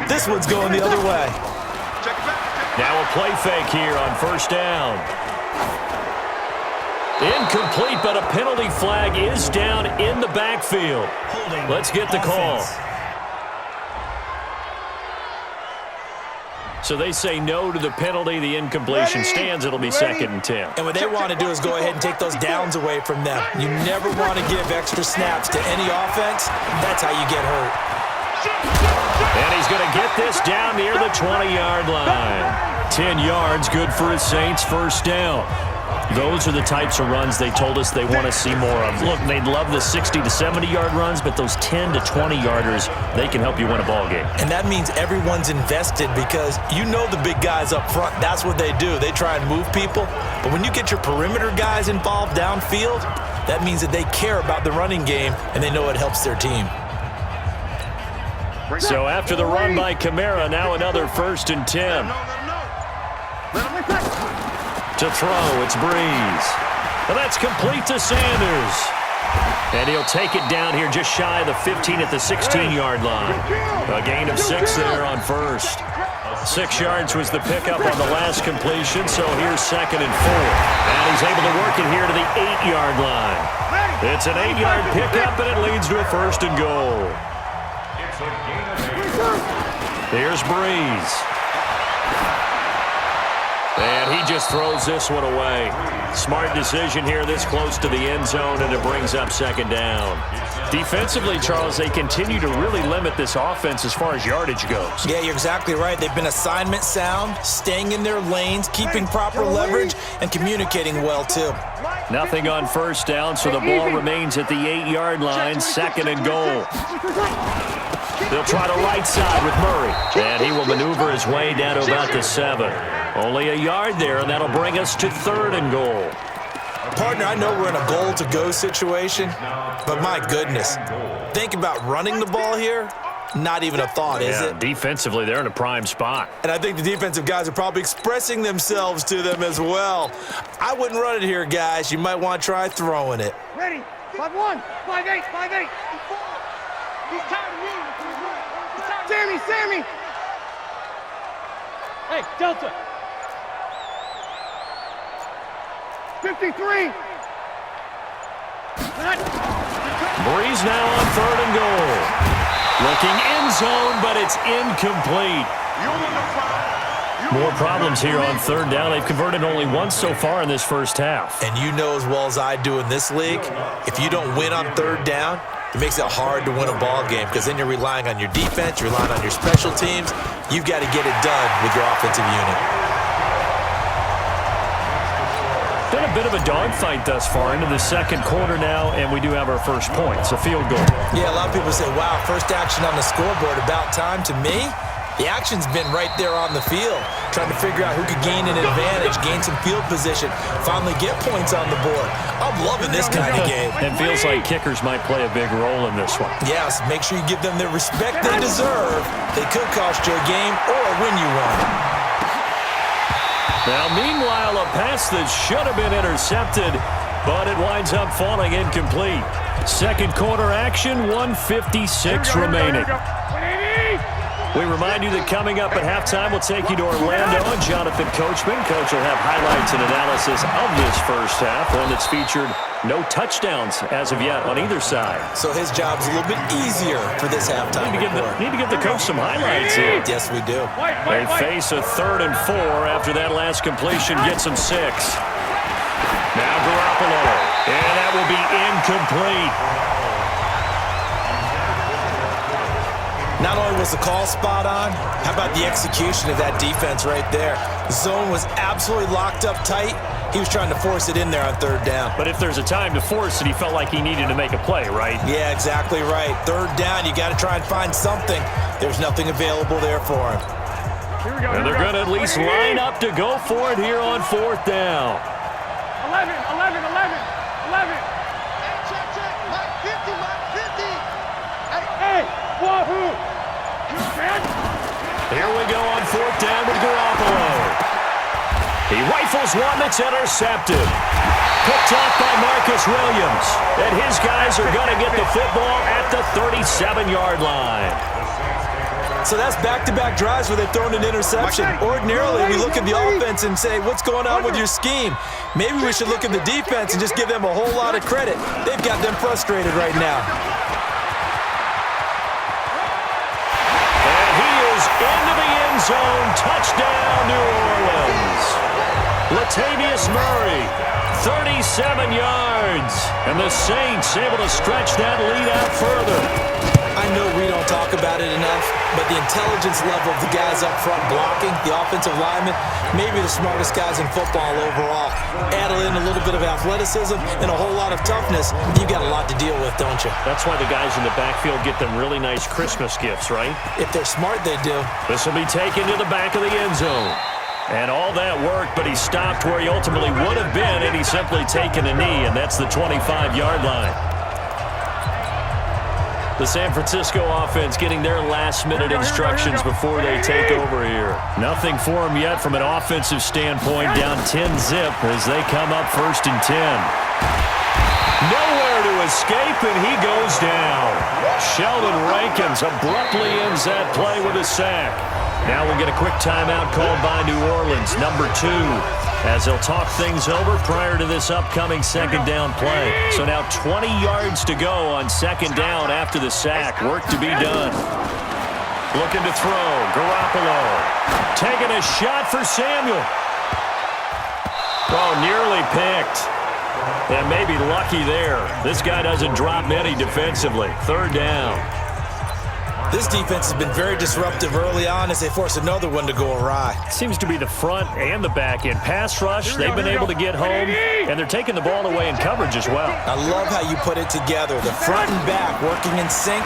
This one's going the other way. Now a play fake here on first down. Incomplete, but a penalty flag is down in the backfield. Let's get the call. So they say no to the penalty. The incompletion stands. It'll be 2nd and 10. And what they want to do is go ahead and take those downs away from them. You never want to give extra snaps to any offense. That's how you get hurt. And he's going to get this down near the 20-yard line. 10 yards, good for his Saints, first down. Those are the types of runs they told us they want to see more of. Look, they'd love the 60 to 70-yard runs, but those 10 to 20-yarders, they can help you win a ball game. And that means everyone's invested because you know the big guys up front. That's what they do. They try and move people. But when you get your perimeter guys involved downfield, that means that they care about the running game and they know it helps their team. So after the run by Kamara, now another 1st and 10. To throw, it's Breeze. And that's complete to Sanders. And he'll take it down here just shy of the 15 at the 16-yard line. A gain of 6 there on first. 6 yards was the pickup on the last completion, so here's 2nd and 4. And he's able to work it here to the 8-yard line. It's an 8-yard pickup, and it leads to a 1st and goal. Here's Breeze. And he just throws this one away. Smart decision here this close to the end zone, and it brings up 2nd down. Defensively, Charles, they continue to really limit this offense as far as yardage goes. Yeah, you're exactly right. They've been assignment sound, staying in their lanes, keeping proper leverage, and communicating well, too. Nothing on first down, so the ball remains at the 8-yard line, 2nd and goal. They'll try to right side with Murray, and he will maneuver his way down to about the 7. Only a yard there, and that'll bring us to 3rd and goal. Partner, I know we're in a goal-to-go situation, but my goodness, think about running the ball here. Not even a thought, is it? Defensively, they're in a prime spot. And I think the defensive guys are probably expressing themselves to them as well. I wouldn't run it here, guys. You might want to try throwing it. Ready? 5-1, 5-8, 5-8. He's tired of me. Sammy. Hey, Delta. 53. Breeze now on 3rd and goal. Looking end zone, but it's incomplete. More problems here on 3rd down. They've converted only once so far in this first half. And you know as well as I do in this league, if you don't win on 3rd down, it makes it hard to win a ball game because then you're relying on your defense, you're relying on your special teams. You've got to get it done with your offensive unit. Been a bit of a dogfight thus far into the 2nd quarter now, and we do have our first point. It's a field goal. Yeah, a lot of people say, wow, first action on the scoreboard, about time. To me, the action's been right there on the field, trying to figure out who could gain an advantage, gain some field position, finally get points on the board. I'm loving this kind of game. It feels like kickers might play a big role in this one. Yes, make sure you give them the respect they deserve. They could cost you a game or win you one. Now, meanwhile, a pass that should have been intercepted, but it winds up falling incomplete. 2nd quarter action, 1:56 remaining. We remind you that coming up at halftime, we'll take you to Orlando and Jonathan Coachman. Coach will have highlights and analysis of this first half, one that's featured no touchdowns as of yet on either side. So his job's a little bit easier for this halftime. Need to give the coach some highlights here. Yes, we do. They face a 3rd and 4 after that last completion gets them 6. Now Garoppolo, and that will be incomplete. Not only was the call spot on, how about the execution of that defense right there? The zone was absolutely locked up tight. He was trying to force it in there on 3rd down. But if there's a time to force it, he felt like he needed to make a play, right? Yeah, exactly right. 3rd down, you got to try and find something. There's nothing available there for him. And they're going to at least line up to go for it here on 4th down. 11. Hey, wahoo! Here we go on 4th down with Garoppolo. He rifles one that's intercepted. Picked off by Marcus Williams. And his guys are going to get the football at the 37-yard line. So that's back-to-back drives where they've thrown an interception. Ordinarily, we look at the offense and say, what's going on with your scheme? Maybe we should look at the defense and just give them a whole lot of credit. They've got them frustrated right now. And he is into the end zone. Touchdown, New Orleans. Latavius Murray, 37 yards. And the Saints able to stretch that lead out further. I know we don't talk about it enough, but the intelligence level of the guys up front blocking, the offensive linemen, maybe the smartest guys in football overall. Add in a little bit of athleticism and a whole lot of toughness, you've got a lot to deal with, don't you? That's why the guys in the backfield get them really nice Christmas gifts, right? If they're smart, they do. This will be taken to the back of the end zone. And all that worked, but he stopped where he ultimately would have been, and he's simply taken a knee, and that's the 25-yard line. The San Francisco offense getting their last-minute instructions before they take over here. Nothing for them yet from an offensive standpoint, down 10-zip as they come up 1st and 10. Nowhere to escape, and he goes down. Sheldon Rankins abruptly ends that play with a sack. Now we'll get a quick timeout called by New Orleans, number 2. As they'll talk things over prior to this upcoming second down play. So now 20 yards to go on second down after the sack. Work to be done. Looking to throw. Garoppolo. Taking a shot for Samuel. Oh, nearly picked. And maybe lucky there. This guy doesn't drop many defensively. 3rd down. This defense has been very disruptive early on as they force another one to go awry. Seems to be the front and the back end. Pass rush, they've been able to get home, and they're taking the ball away in coverage as well. I love how you put it together. The front and back working in sync,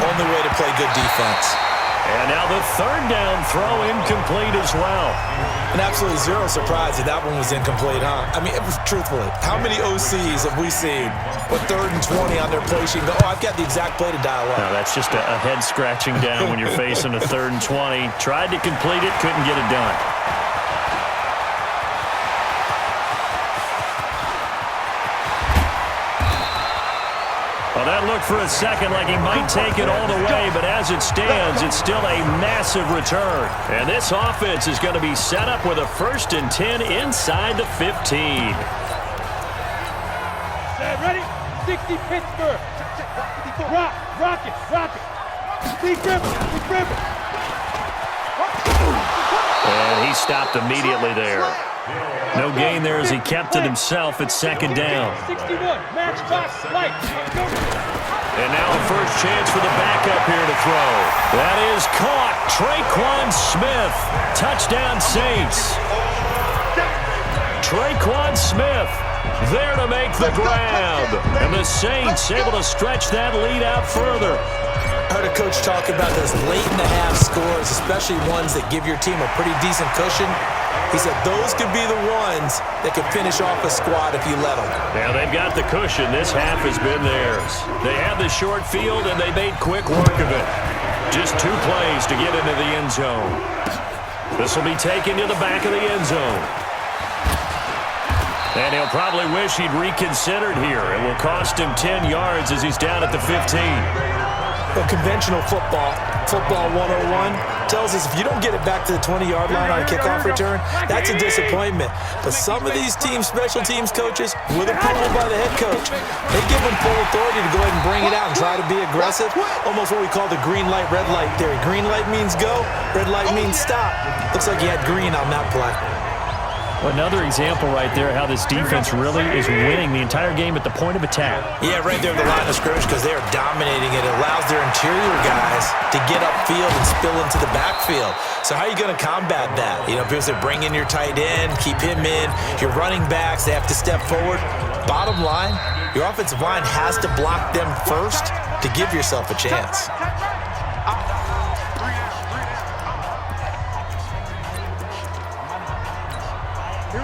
only way to play good defense. And now the 3rd down throw incomplete as well. And absolutely zero surprise that that one was incomplete, huh? I mean, truthfully, how many OCs have we seen with 3rd and 20 on their play sheet and go, oh, I've got the exact play to dial up? No, that's just a head scratching down when you're facing a 3rd and 20. Tried to complete it, couldn't get it done. Well, that looked for a second like he might take it all the way, but as it stands, it's still a massive return. And this offense is going to be set up with a 1st and 10 inside the 15. Ready? 60 Pittsburgh. Rock it. Big river. And he stopped immediately there. No gain there as he kept it himself at 2nd down. 61, match box, light. And now a first chance for the backup here to throw. That is caught. Traquan Smith. Touchdown Saints. Traquan Smith there to make the grab. And the Saints able to stretch that lead out further. I heard a coach talk about those late-in-the-half scores, especially ones that give your team a pretty decent cushion. He said those could be the ones that could finish off a squad if you let them. Now they've got the cushion. This half has been theirs. They have the short field, and they made quick work of it. Just 2 plays to get into the end zone. This will be taken to the back of the end zone. And he'll probably wish he'd reconsidered here. It will cost him 10 yards as he's down at the 15. Well, conventional football 101, tells us if you don't get it back to the 20-yard line on a kickoff return, that's a disappointment. But some of these special teams coaches, with approval by the head coach, they give them full authority to go ahead and bring it out and try to be aggressive. Almost what we call the green light, red light theory. Green light means go, red light means stop. Looks like you had green on that play. Another example right there how this defense really is winning the entire game at the point of attack. Yeah, right there at the line of scrimmage because they are dominating it. It allows their interior guys to get upfield and spill into the backfield. So how are you going to combat that? You know, people say bring in your tight end, keep him in. Your running backs, they have to step forward. Bottom line, your offensive line has to block them first to give yourself a chance.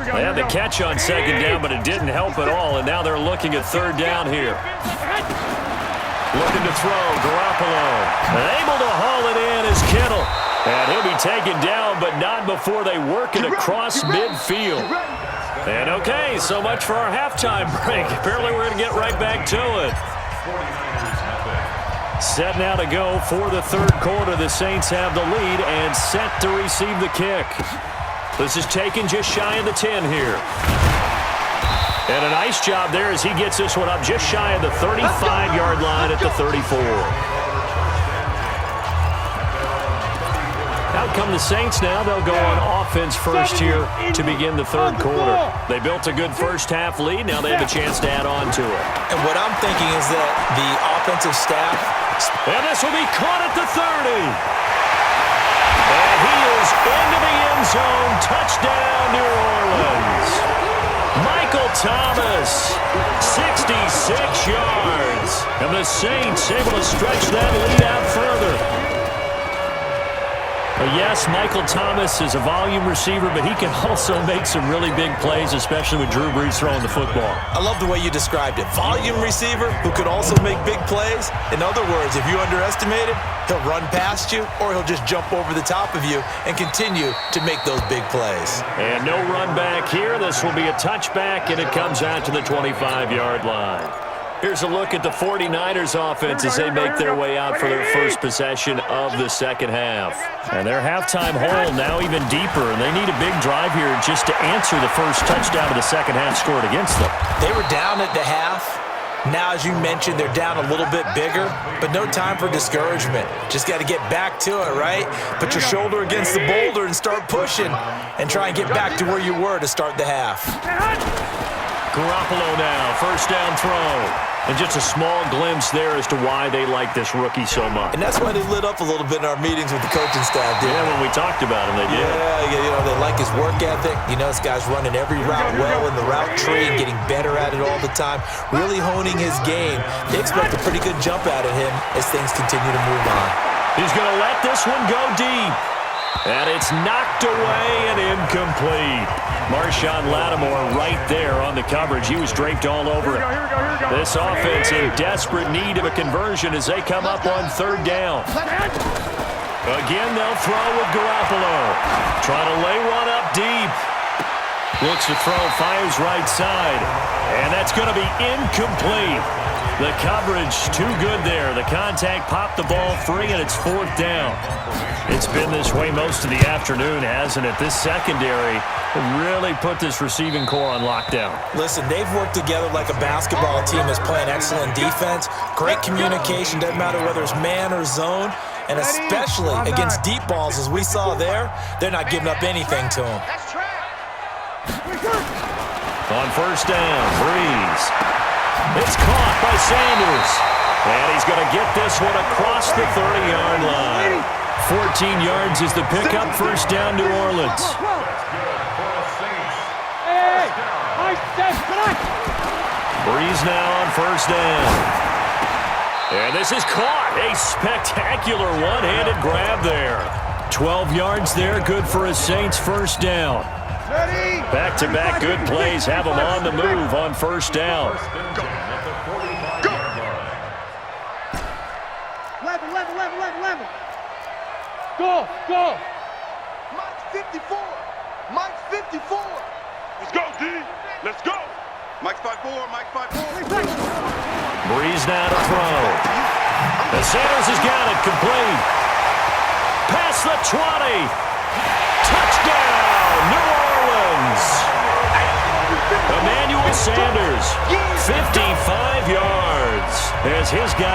They had the catch on 2nd down, but it didn't help at all, and now they're looking at 3rd down here. Looking to throw, Garoppolo. Able to haul it in is Kittle. And he'll be taken down, but not before they work it across midfield. And okay, so much for our halftime break. Apparently we're going to get right back to it. Set now to go for the third quarter. The Saints have the lead and set to receive the kick. This is taken just shy of the 10 here. And a nice job there as he gets this one up just shy of the 35-yard line at the 34. Out come the Saints now. They'll go on offense first here to begin the third quarter. They built a good first-half lead. Now they have a chance to add on to it. And what I'm thinking is that the offensive staff... And this will be caught at the 30. And he is into the end zone. Touchdown, New Orleans. Michael Thomas, 66 yards. And the Saints able to stretch that lead out further. Well, yes, Michael Thomas is a volume receiver, but he can also make some really big plays, especially with Drew Brees throwing the football. I love the way you described it. Volume receiver who could also make big plays. In other words, if you underestimate him, he'll run past you or he'll just jump over the top of you and continue to make those big plays. And no run back here. This will be a touchback, and it comes out to the 25-yard line. Here's a look at the 49ers offense as they make their way out for their first possession of the second half. And their halftime hole now even deeper, and they need a big drive here just to answer the first touchdown of the second half scored against them. They were down at the half. Now, as you mentioned, they're down a little bit bigger, but no time for discouragement. Just got to get back to it, right? Put your shoulder against the boulder and start pushing and try and get back to where you were to start the half. Garoppolo now, first down throw. And just a small glimpse there as to why they like this rookie so much. And that's why they lit up a little bit in our meetings with the coaching staff, didn't they? When we talked about him, they did. Yeah, you know, they like his work ethic. You know, this guy's running every route well in the route tree and getting better at it all the time, really honing his game. They expect a pretty good jump out of him as things continue to move on. He's going to let this one go deep. And it's knocked away and incomplete. Marshawn Lattimore right there on the coverage. He was draped all over it. This offense in desperate need of a conversion as they come up on third down. Again, they'll throw with Garoppolo. Trying to lay one up deep. Looks to throw, fires right side. And that's going to be incomplete. The coverage too good there. The contact popped the ball free, and it's fourth down. It's been this way most of the afternoon, hasn't it? This secondary really put this receiving core on lockdown. Listen, they've worked together like a basketball team that's playing excellent defense. Great communication, doesn't matter whether it's man or zone. And especially against deep balls, as we saw there, they're not giving up anything to them. On first down, Brees. It's caught by Sanders. And he's going to get this one across the 30-yard line. 14 yards is the pickup. First down, New Orleans. Brees now on first down. And this is caught. A spectacular one-handed grab there. 12 yards there, good for a Saints first down. Back-to-back good plays have them on the move on first down. Go. 11. Go. Mike 54. Let's go, D. Let's go. Mike 5-4. Brees now to throw. And Sanders has got it complete. Past the 20. Touchdown, New Orleans. Emmanuel Sanders, 55 yards as his guy.